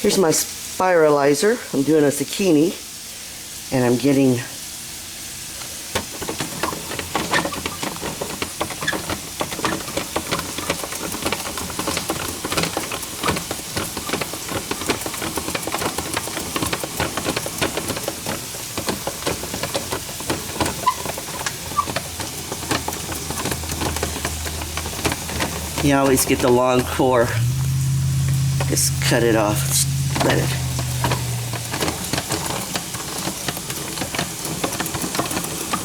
Here's my Spiralizer. I'm doing a zucchini, and I'm getting you always get the long core. Just cut it off. Let it.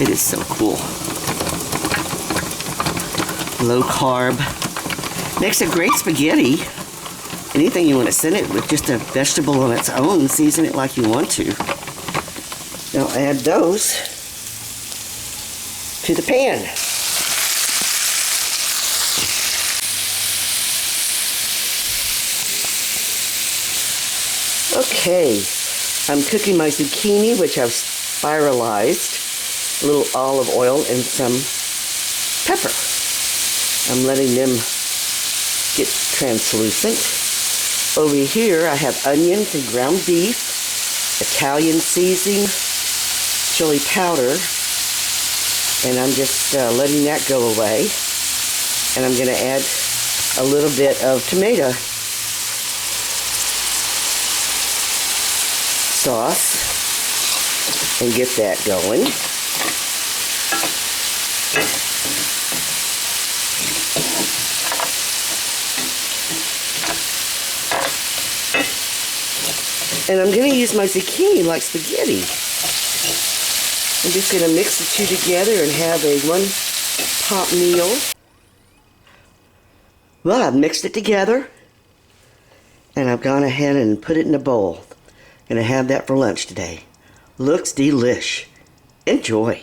It is so cool. Low carb. Makes a great spaghetti. Anything you want to send it with, just a vegetable on its own, season it like you want to. Now add those to the pan. Okay, I'm cooking my zucchini, which I've spiralized, a little olive oil and some pepper. I'm letting them get translucent. Over here I have onions and ground beef, Italian seasoning, chili powder, and I'm just letting that go away. And I'm going to add a little bit of tomato sauce and get that going. And I'm going to use my zucchini like spaghetti. I'm just going to mix the two together and have a one-pot meal. Well, I've mixed it together, and I've gone ahead and put it in a bowl. Gonna have that for lunch today. Looks delish. Enjoy.